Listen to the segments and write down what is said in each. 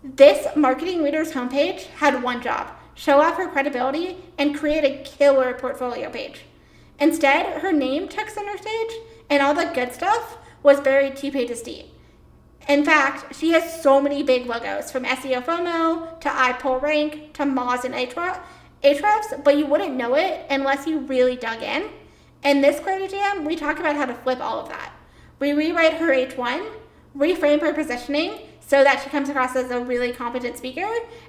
This marketing leader's homepage had one job: show off her credibility and create a killer portfolio page. Instead, her name took center stage, and all the good stuff was buried two pages deep. In fact, she has so many big logos, from SEO FOMO to iPull Rank to Moz and Ahrefs, but you wouldn't know it unless you really dug in. In this Clarity Jam, we talk about how to flip all of that. We rewrite her H1, reframe her positioning so that she comes across as a really competent speaker,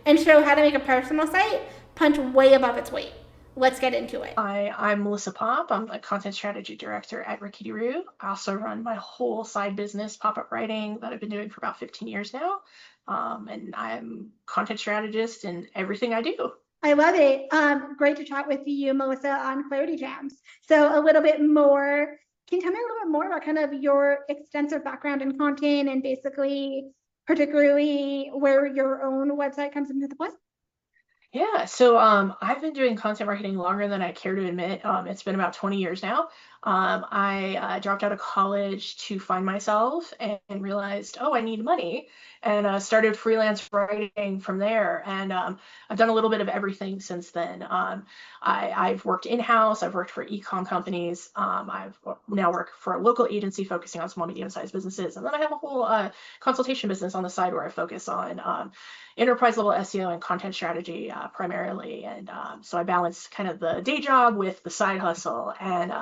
and show how to make a personal site punch way above its weight. Let's get into it. Hi, I'm Melissa Pop. I'm the content strategy director at Rickety Roo. I also run my whole side business, pop-up writing, that I've been doing for about 15 years now. And I'm content strategist in everything I do. I love it. Great to chat with you, Melissa, on Clarity Jams. So a little bit more, can you tell me a little bit more about kind of your extensive background in content and basically, particularly where your own website comes into the play? Yeah, so I've been doing content marketing longer than I care to admit. It's been about 20 years now. I dropped out of college to find myself and realized, oh, I need money, and started freelance writing from there. And I've done a little bit of everything since then. I've worked in-house, I've worked for e-com companies, I've now work for a local agency focusing on small, medium-sized businesses, and then I have a whole consultation business on the side where I focus on enterprise level SEO and content strategy primarily. And so I balance kind of the day job with the side hustle. And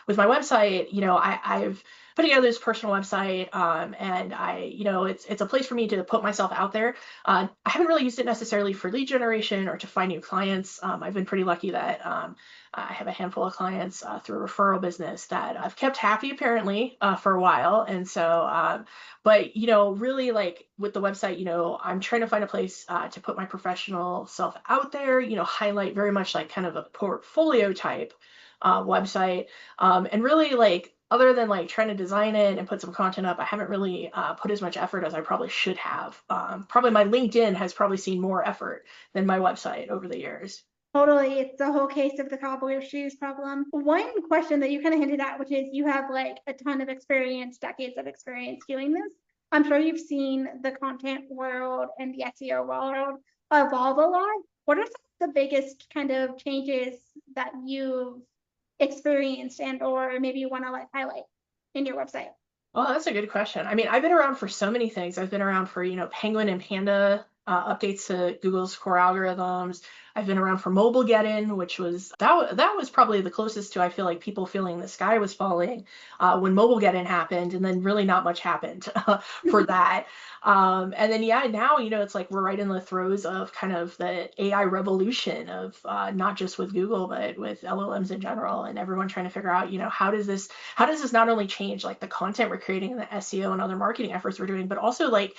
with my website, I've put together this personal website, and it's a place for me to put myself out there. I haven't really used it necessarily for lead generation or to find new clients. I've been pretty lucky that I have a handful of clients through a referral business that I've kept happy apparently for a while. And so but really, like with the website, I'm trying to find a place to put my professional self out there, highlight very much like kind of a portfolio type website. And really, like, other than like trying to design it and put some content up, I haven't really put as much effort as I probably should have. Probably my LinkedIn has probably seen more effort than my website over the years. Totally. It's the whole case of the cobbler shoes problem. One question that you kind of hinted at, which is you have like a ton of experience, decades of experience doing this. I'm sure you've seen the content world and the SEO world evolve a lot. What are some of the biggest kind of changes that you've experienced and or maybe you want to like highlight in your website? Well, that's a good question. I mean, I've been around for so many things. I've been around for, Penguin and Panda updates to Google's core algorithms. I've been around for mobile get-in, which was that was probably the closest to, I feel like, people feeling the sky was falling when mobile get-in happened, and then really not much happened for that. And then yeah, now it's like we're right in the throes of kind of the AI revolution of not just with Google but with LLMs in general, and everyone trying to figure out how does this not only change like the content we're creating and the SEO and other marketing efforts we're doing, but also like,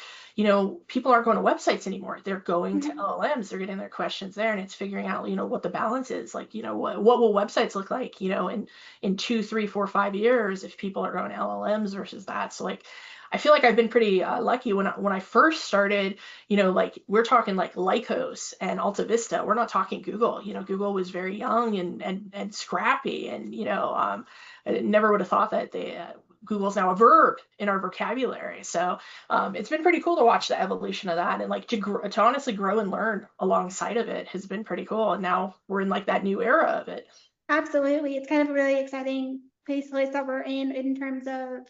people aren't going to websites anymore. They're going to LLMs, they're getting their questions there, and it's figuring out, what the balance is. Like, what will websites look like, in 2, 3, 4, 5 years if people are going to LLMs versus that. So like, I feel like I've been pretty lucky when I first started, like we're talking like Lycos and Alta Vista. We're not talking Google. Google was very young and scrappy, and I never would have thought that Google's now a verb in our vocabulary. So it's been pretty cool to watch the evolution of that, and like to honestly grow and learn alongside of it has been pretty cool. And now we're in like that new era of it. Absolutely. It's kind of a really exciting place that we're in terms of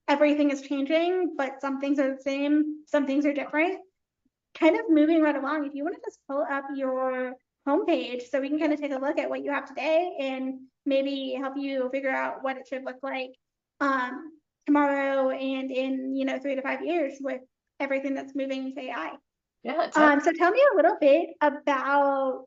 everything is changing, but some things are the same, some things are different. Kind of moving right along, if you want to just pull up your homepage so we can kind of take a look at what you have today and maybe help you figure out what it should look like tomorrow and in 3 to 5 years with everything that's moving to AI. Yeah, So tell me a little bit about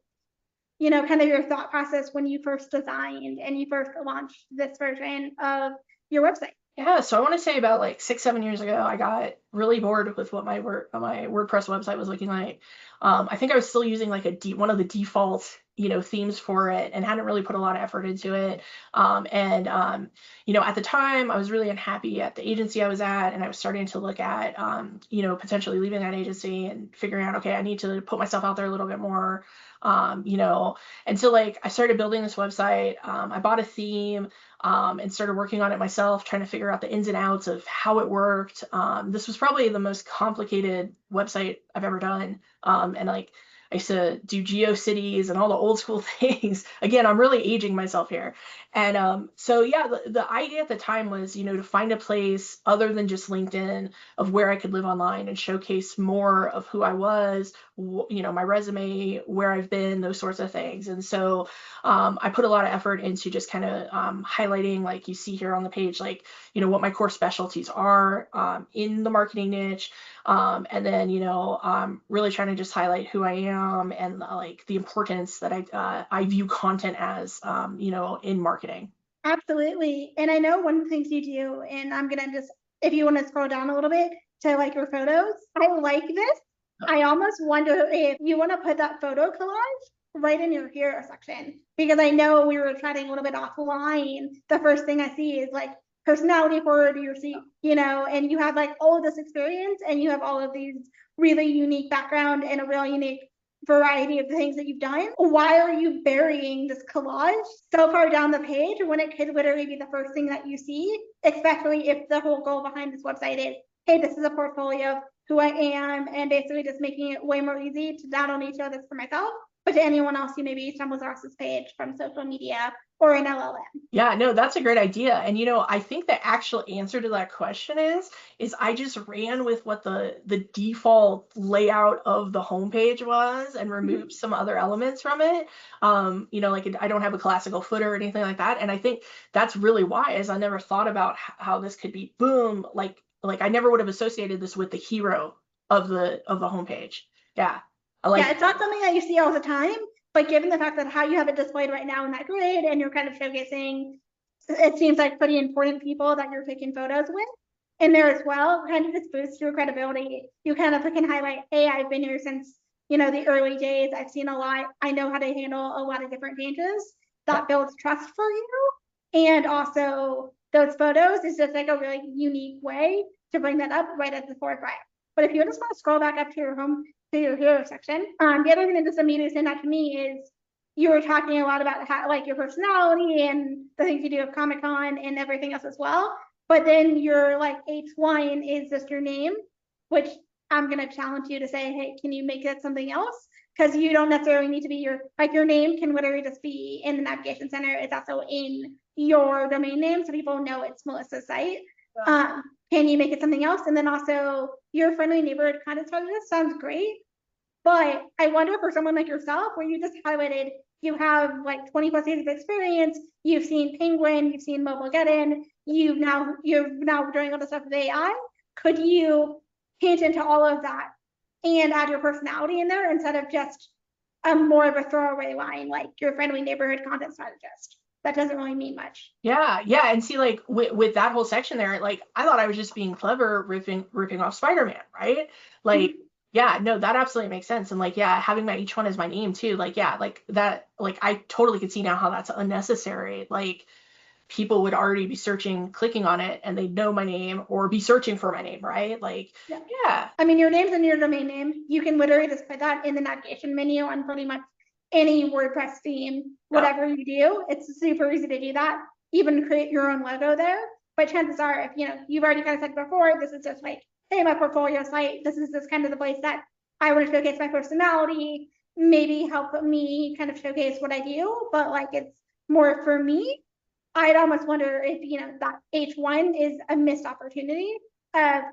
kind of your thought process when you first designed and you first launched this version of your website. yeah, so I want to say about like 6, 7 years ago, I got really bored with what my WordPress website was looking like. I think I was still using like one of the default, themes for it, and hadn't really put a lot of effort into it. At the time, I was really unhappy at the agency I was at, and I was starting to look at, potentially leaving that agency and figuring out, okay, I need to put myself out there a little bit more. And so like I started building this website. I bought a theme and started working on it myself, trying to figure out the ins and outs of how it worked. This was probably the most complicated website I've ever done. And like I used to do GeoCities and all the old school things. Again, I'm really aging myself here. And so yeah, the idea at the time was, to find a place other than just LinkedIn of where I could live online and showcase more of who I was, my resume, where I've been, those sorts of things. And so I put a lot of effort into just kind of highlighting, like you see here on the page, like, what my core specialties are in the marketing niche. And then, really trying to just highlight who I am and like the importance that I view content as, in marketing. Absolutely. And I know one of the things you do, and I'm gonna just, if you want to scroll down a little bit to like your photos, I like this. I almost wonder if you want to put that photo collage right in your hero section, because I know we were chatting a little bit offline. The first thing I see is like personality for your seat, and you have like all of this experience and you have all of these really unique background and a really unique variety of the things that you've done. Why are you burying this collage so far down the page when it could literally be the first thing that you see, especially if the whole goal behind this website is, hey, this is a portfolio of who I am, and basically just making it way more easy to not only show this for myself, but to anyone else who maybe stumbles across this page from social media or an LLM. Yeah, no, that's a great idea. And I think the actual answer to that question is I just ran with what the default layout of the homepage was and removed some other elements from it. Like I don't have a classical footer or anything like that. And I think that's really wise. I never thought about how this could be boom, like I never would have associated this with the hero of the homepage. Yeah. Yeah, it's not something that you see all the time, but given the fact that how you have it displayed right now in that grid and you're kind of showcasing, it seems like pretty important people that you're taking photos with in there as well, kind of just boosts your credibility. You kind of can highlight, hey, I've been here since, the early days. I've seen a lot. I know how to handle a lot of different changes. That builds trust for you. And also those photos is just like a really unique way to bring that up right at the forefront. But if you just want to scroll back up to your hero section, the other thing that just immediately stand out to me is you were talking a lot about how, like, your personality and the things you do at Comic-Con and everything else as well. But then your like H1 is just your name, which I'm gonna challenge you to say, hey, can you make that something else? Because you don't necessarily need to be your name can literally just be in the navigation center. It's also in your domain name, so people know it's Melissa's site. Can you make it something else? And then also your friendly neighborhood content strategist sounds great, but I wonder for someone like yourself, where you just highlighted you have like 20 plus years of experience, you've seen Penguin, you've seen Mobilegeddon, you're now doing all the stuff with AI. Could you hint into all of that and add your personality in there instead of just a more of a throwaway line like your friendly neighborhood content strategist? That doesn't really mean much. Yeah, and see, like with that whole section there, like I thought I was just being clever ripping off Spider-Man, right? Like, yeah, no, that absolutely makes sense. And like, yeah, having my each one as my name too, like, yeah, like that, like I totally could see now how that's unnecessary. Like people would already be clicking on it, and they'd know my name or be searching for my name, right? Like, yeah. I mean, your name's in your domain name. You can literally just put that in the navigation menu on pretty much any WordPress theme, whatever you do. It's super easy to do that. Even create your own logo there. But chances are, if you've already kind of said before, this is just like, hey, my portfolio site. This is just kind of the place that I want to showcase my personality. Maybe help me kind of showcase what I do, but like it's more for me. I'd almost wonder if that H1 is a missed opportunity of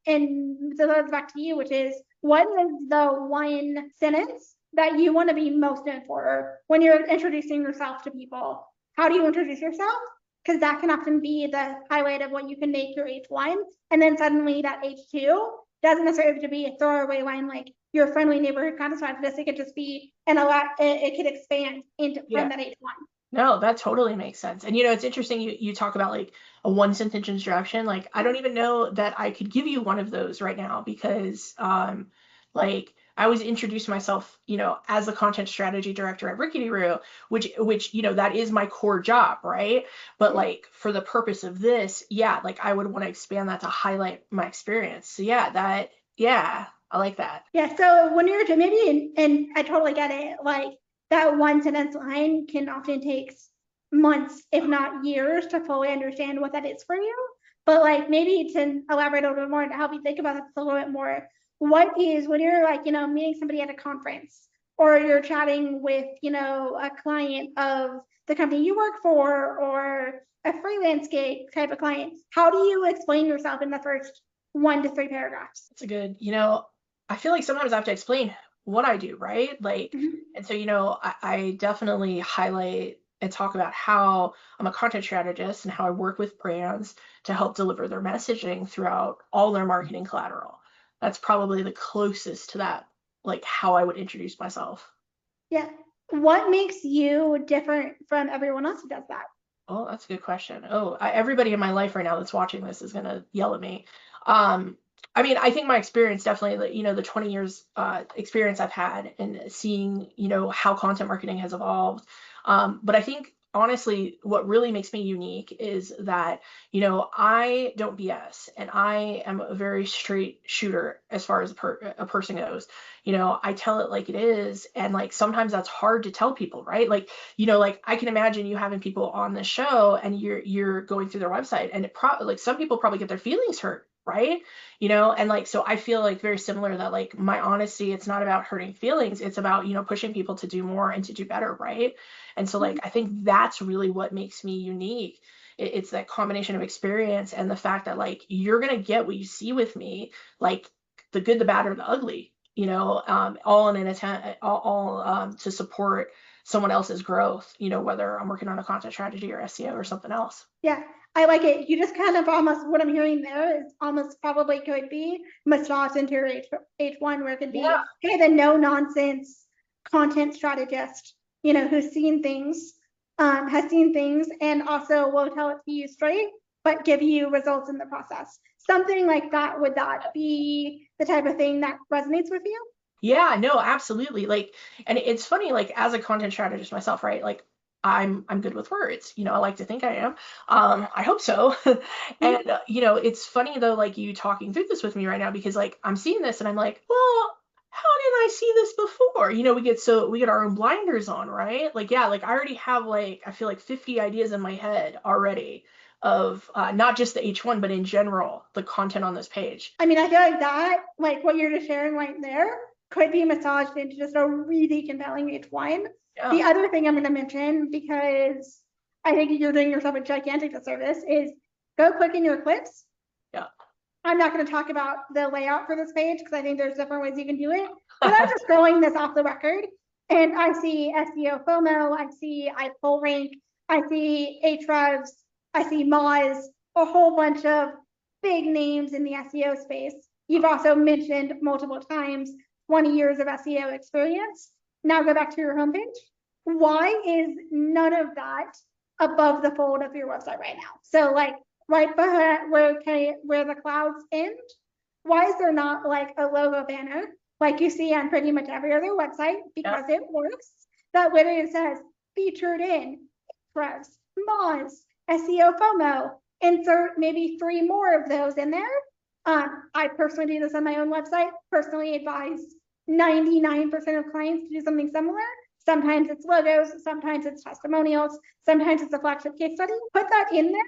and so that's back to you, which is what is the one sentence that you want to be most known for when you're introducing yourself to people? How do you introduce yourself? Because that can often be the highlight of what you can make your H1, and then suddenly that H2 doesn't necessarily have to be a throwaway line like your friendly neighborhood content strategist. It could just be it could expand into from that H1. No, that totally makes sense. And it's interesting you talk about like a one sentence introduction. Like I don't even know that I could give you one of those right now because like I always introduce myself, as the content strategy director at Rickety Roo, which that is my core job, right? But like for the purpose of this, yeah, like I would want to expand that to highlight my experience. So yeah, I like that. Yeah, so when you're maybe and I totally get it, like that one sentence line can often take months, if not years, to fully understand what that is for you. But like maybe to elaborate a little bit more to help you think about this a little bit more, what is when you're like, meeting somebody at a conference or you're chatting with, a client of the company you work for or a freelance gig type of client, how do you explain yourself in the first 1 to 3 paragraphs? It's a good, I feel like sometimes I have to explain what I do, right? Like, Mhm. and so, I definitely highlight and talk about how I'm a content strategist and how I work with brands to help deliver their messaging throughout all their marketing collateral. That's probably the closest to that, like how I would introduce myself. Yeah. What makes you different from everyone else who does that? Oh, that's a good question. Oh, everybody in my life right now that's watching this is gonna yell at me. Um, I mean, I think my experience definitely, the 20 years experience I've had and seeing, how content marketing has evolved. But I think honestly, what really makes me unique is that, I don't BS and I am a very straight shooter as far as a person goes. I tell it like it is, and like sometimes that's hard to tell people, right? Like like I can imagine you having people on the show and you're going through their website and like some people probably get their feelings hurt, right? And like so I feel like very similar that like my honesty, it's not about hurting feelings, it's about, pushing people to do more and to do better, right? And so like I think that's really what makes me unique. It's that combination of experience and the fact that like you're gonna get what you see with me, like the good, the bad, or the ugly, all in an attempt, all to support someone else's growth, whether I'm working on a content strategy or SEO or something else. Yeah, I like it. You just kind of almost what I'm hearing there is almost probably could be massaged into your H1 where it could Yeah. be, hey, the no nonsense content strategist, who's seen things, has seen things and also will tell it to you straight, but give you results in the process. Something like that, would that be the type of thing that resonates with you? Yeah, no, absolutely. Like, and it's funny, like as a content strategist myself, right? Like I'm good with words. I like to think I am. I hope so. Mhm. And it's funny though, like you talking through this with me right now because like I'm seeing this and I'm like, well, how did I see this before? We get our own blinders on, right? Like, yeah, like I already have like I feel like 50 ideas in my head already of not just the H1, but in general, the content on this page. I mean, I feel like that, like what you're just sharing right there, could be massaged into just a really compelling H1. Yeah. The other thing I'm going to mention, because I think you're doing yourself a gigantic disservice, is go click in your clips. Yeah. I'm not going to talk about the layout for this page because I think there's different ways you can do it. But I'm just throwing this off the record. And I see SEO FOMO, I see I pull rank, I see Ahrefs, I see Moz, a whole bunch of big names in the SEO space. You've also mentioned multiple times 20 years of SEO experience. Now go back to your homepage. Why is none of that above the fold of your website right now? So like right behind where the clouds end, why is there not like a logo banner like you see on pretty much every other website, Yeah. because it works, that literally says featured in Ahrefs, Moz, SEO FOMO, insert maybe 3 more of those in there. I personally do this on my own website, personally advise 99% of clients to do something similar. Sometimes it's logos, sometimes it's testimonials, sometimes it's a flagship case study. Put that in there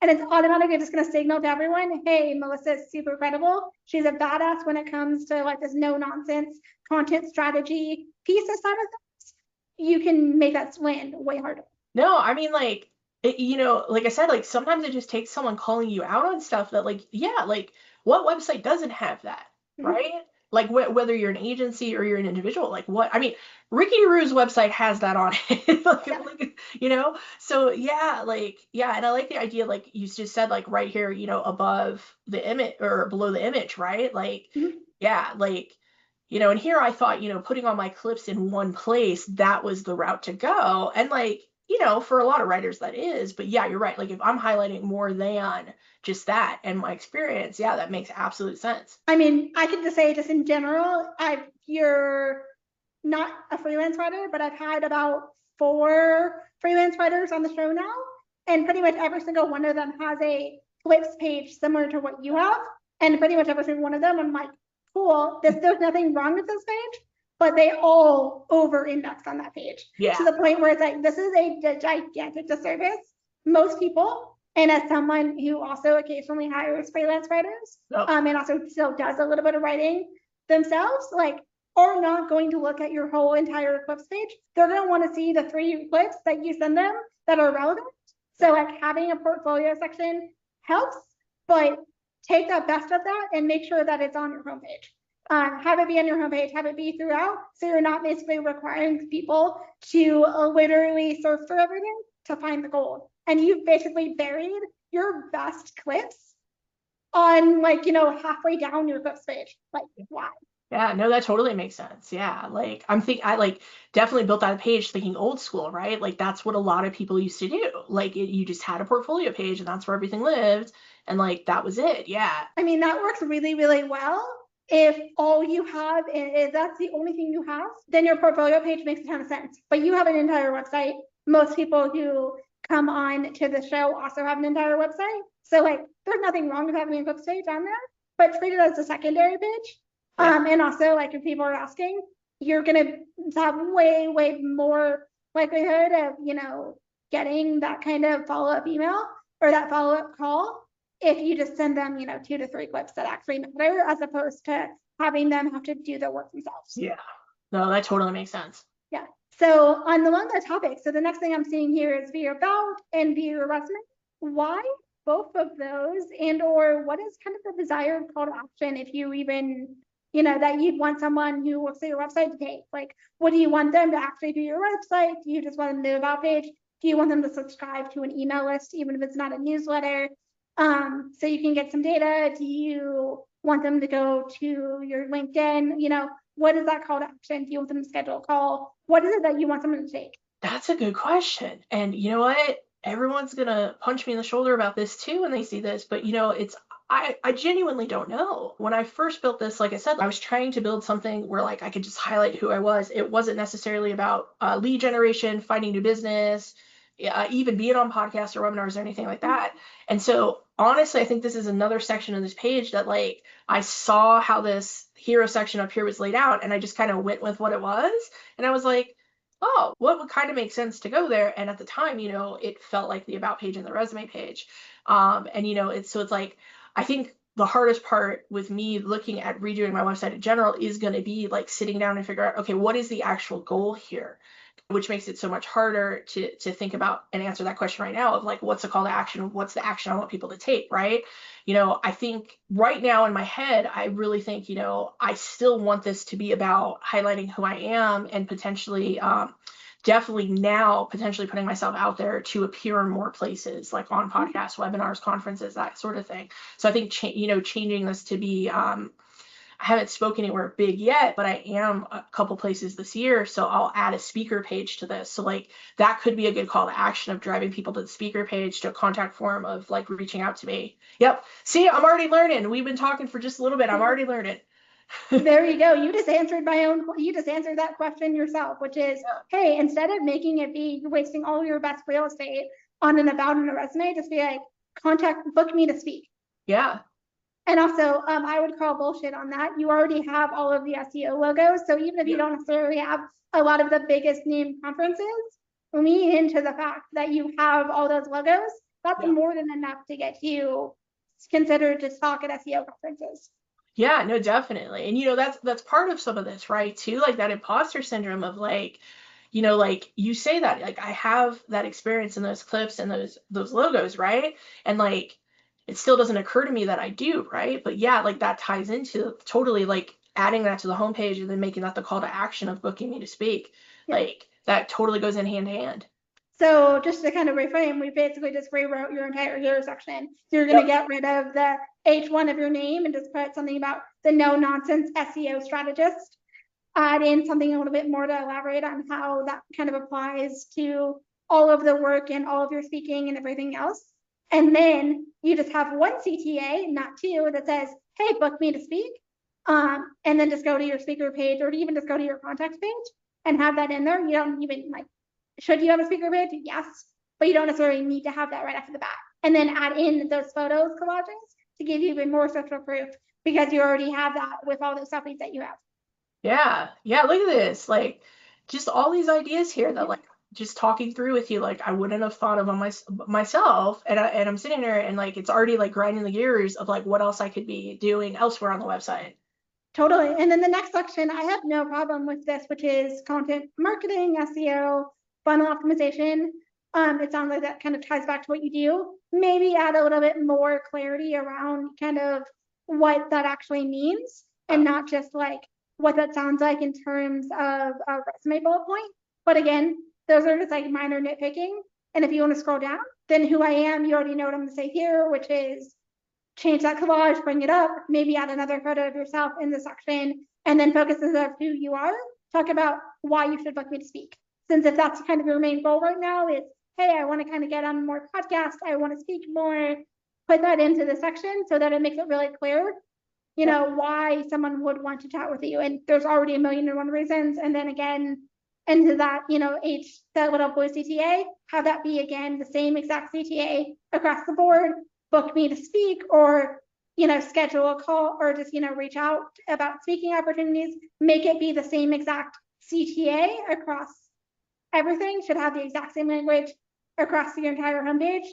and it's automatically just going to signal to everyone, hey, Melissa is super credible. She's a badass when it comes to like this no nonsense content strategy piece of side of things. You can make that land way harder. No, I mean like like I said, like sometimes it just takes someone calling you out on stuff that like yeah, like what website doesn't have that, Mhm. right? Like whether you're an agency or you're an individual, like what I mean, Ricky Rue's website has that on it, Yeah. So yeah, like yeah, and I like the idea, like you just said, like right here, above the image or below the image, right? Like Mhm. yeah, like and here I thought, putting all my clips in one place, that was the route to go. And like, for a lot of writers that is, but yeah, you're right. Like if I'm highlighting more than just that and my experience, yeah, that makes absolute sense. I mean, I could just say, just in general, you're not a freelance writer, but I've had about 4 freelance writers on the show now, and pretty much every single one of them has a flips page similar to what you have, and pretty much every single one of them, I'm like, cool, there's nothing wrong with this page, but they all over-index on that page Yeah. to the point where it's like, this is a gigantic disservice. Most people And as someone who also occasionally hires freelance writers, Oh, and also still does a little bit of writing themselves, like, are not going to look at your whole entire clips page. They're going to want to see the 3 clips that you send them that are relevant. So like having a portfolio section helps, but take the best of that and make sure that it's on your homepage. Have it be on your homepage, have it be throughout, so you're not basically requiring people to literally surf through everything to find the gold. And you've basically buried your best clips on, like, halfway down your clips page. Like, why? yeah, no, that totally makes sense. Yeah, like I like definitely built that page thinking old school, right? Like that's what a lot of people used to do. Like you just had a portfolio page and that's where everything lived, and like that was it. Yeah. I mean, that works really, really well. If all you have is that's the only thing you have, then your portfolio page makes a ton of sense. But you have an entire website. Most people who come on to the show also have an entire website. So like there's nothing wrong with having a clips page on there, but treat it as a secondary page. Yeah. And also like if people are asking, you're gonna have way, way more likelihood of, getting that kind of follow-up email or that follow-up call if you just send them, 2 to 3 clips that actually matter, as opposed to having them have to do the work themselves. Yeah. No, that totally makes sense. Yeah. So on the one topic, so the next thing I'm seeing here is view about and view resume. Why both of those, and or what is kind of the desired call to action if you even, that you'd want someone who looks at your website to take? Like, what do you want them to actually do your website? Do you just want them to do about page? Do you want them to subscribe to an email list, even if it's not a newsletter? So you can get some data. Do you want them to go to your LinkedIn? What is that call to action? Do you want them to schedule a call? What is it that you want someone to take? That's a good question. And you know what? Everyone's gonna punch me in the shoulder about this too when they see this, but it's I genuinely don't know. When I first built this, like I said, I was trying to build something where like I could just highlight who I was. It wasn't necessarily about lead generation, finding new business, even being on podcasts or webinars or anything like that. And so honestly, I think this is another section of this page that like I saw how this hero section up here was laid out and I just kind of went with what it was. And I was like, oh, what would kind of make sense to go there? And at the time, it felt like the about page and the resume page. And it's like, I think the hardest part with me looking at redoing my website in general is going to be like sitting down and figure out, okay, what is the actual goal here? Which makes it so much harder to think about and answer that question right now of like, what's the call to action? What's the action I want people to take, right? I think right now in my head, I really think, I still want this to be about highlighting who I am and potentially, definitely now potentially putting myself out there to appear in more places, like on podcasts, webinars, conferences, that sort of thing. So I think, changing this to be, I haven't spoken anywhere big yet, but I am a couple places this year. So I'll add a speaker page to this. So like that could be a good call to action of driving people to the speaker page, to a contact form of like reaching out to me. Yep. See, I'm already learning. We've been talking for just a little bit. I'm already learning. There you go. You just answered that question yourself, which is, hey, instead of making it be wasting all your best real estate on an about and a resume, just be like, book me to speak. Yeah. And also, I would call bullshit on that. You already have all of the SEO logos. So even if you don't necessarily have a lot of the biggest name conferences, lean into the fact that you have all those logos. That's more than enough to get you considered to talk at SEO conferences. Yeah, no, definitely. And that's part of some of this, right? Too, like that imposter syndrome of like, like you say that, like I have that experience in those clips and those logos, right? And like it still doesn't occur to me that I do, right? But yeah, like that ties into totally like adding that to the homepage and then making that the call to action of booking me to speak. Yeah. Like that totally goes in hand to hand. So just to kind of reframe, we basically just rewrote your entire hero section. So you're going to get rid of the H1 of your name and just put something about the no nonsense SEO strategist. Add in something a little bit more to elaborate on how that kind of applies to all of the work and all of your speaking and everything else. And then you just have one CTA, not 2, that says, hey, book me to speak. And then just go to your speaker page or even just go to your contacts page and have that in there. You don't even like, should you have a speaker page? Yes, but you don't necessarily need to have that right after the bat. And then add in those photos collages to give you even more social proof because you already have that with all those selfies that you have. Yeah. Yeah. Look at this. Like just all these ideas here that like just talking through with you, like I wouldn't have thought of on myself, and I'm sitting there and like it's already like grinding the gears of like what else I could be doing elsewhere on the website. Totally. And then the next section, I have no problem with this, which is content marketing, SEO, funnel optimization. It sounds like that kind of ties back to what you do. Maybe add a little bit more clarity around kind of what that actually means and not just like what that sounds like in terms of a resume bullet point. But again, those are just like minor nitpicking. And if you want to scroll down, then who I am, you already know what I'm going to say here, which is change that collage, bring it up, maybe add another photo of yourself in the section, and then focus on who you are. Talk about why you should book me to speak. Since if that's kind of your main goal right now is, hey, I want to kind of get on more podcasts, I want to speak more, put that into the section so that it makes it really clear, you know, why someone would want to chat with you. And there's already a million and one reasons. And then again, into that, you know, that little blue CTA, have that be again the same exact CTA across the board, book me to speak, or you know, schedule a call, or just, you know, reach out about speaking opportunities. Make it be the same exact CTA across everything. Should have the exact same language across your entire homepage.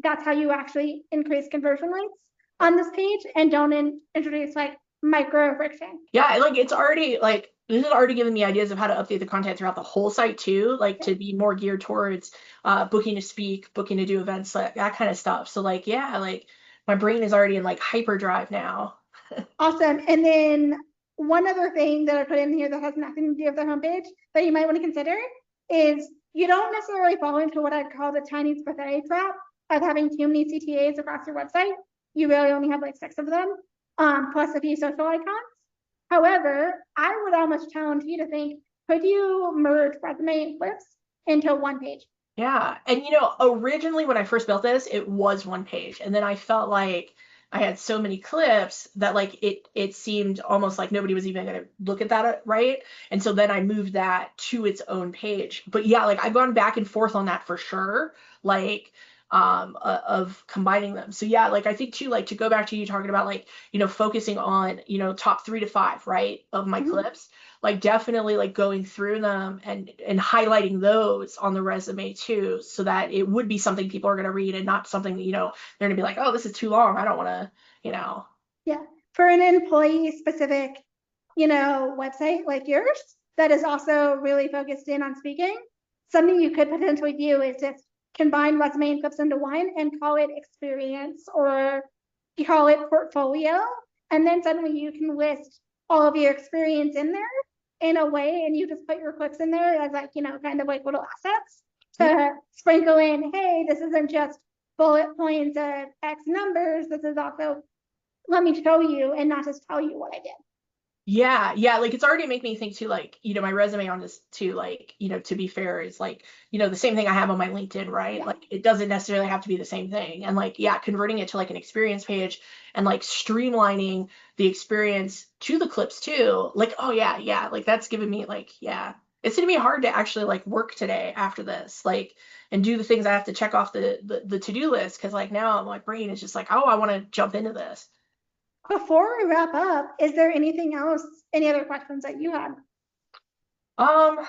That's how you actually increase conversion rates on this page, and don't introduce like micro friction. Yeah, like it's already like this has already given me ideas of how to update the content throughout the whole site too, like to be more geared towards booking to speak, booking to do events, like that kind of stuff. So like yeah, like my brain is already in like hyperdrive now. Awesome. And then one other thing that I put in here that has nothing to do with the homepage that you might want to consider is you don't necessarily fall into what I'd call the Chinese buffet trap of having too many CTAs across your website. You really only have like 6 of them, plus a few social icons. However, I would almost challenge you to think, could you merge resume and clips into one page? Yeah. And you know, originally when I first built this, it was one page. And then I felt like I had so many clips that like it seemed almost like nobody was even gonna look at that right. And so then I moved that to its own page. But yeah, like I've gone back and forth on that for sure. Like of combining them. So yeah, like I think too, like to go back to you talking about like, you know, focusing on, you know, top 3 to 5, right, of my clips, like definitely like going through them and highlighting those on the resume too, so that it would be something people are going to read and not something that, you know, they're going to be like, oh, this is too long, I don't want to, you know. Yeah. For an employee specific, you know, website like yours that is also really focused in on speaking, something you could potentially do is just combine resume and clips into one and call it experience, or you call it portfolio. And then suddenly you can list all of your experience in there in a way, and you just put your clips in there as like, you know, kind of like little assets to sprinkle in, hey, this isn't just bullet points of X numbers. This is also, let me show you and not just tell you what I did. Yeah, yeah, like it's already making me think too, like, you know, my resume on this too, like, you know, to be fair, is like, you know, the same thing I have on my LinkedIn, right? Yeah. Like it doesn't necessarily have to be the same thing. And like, yeah, converting it to like an experience page and like streamlining the experience to the clips too. Like, oh yeah, yeah, like that's giving me like, yeah. It's gonna be hard to actually like work today after this, like, and do the things I have to check off the to-do list, because like now my brain is just like, oh, I want to jump into this. Before we wrap up, is there anything else, any other questions that you had? Um,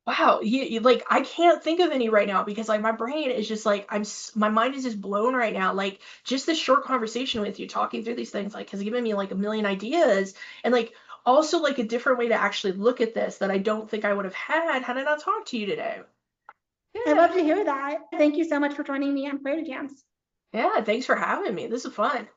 wow, like I can't think of any right now because like my brain is just like my mind is just blown right now. Like just this short conversation with you, talking through these things, like has given me like a million ideas, and like also like a different way to actually look at this that I don't think I would have had I not talked to you today. I'd love to hear that. Thank you so much for joining me on Creative Jams. Yeah, thanks for having me. This is fun.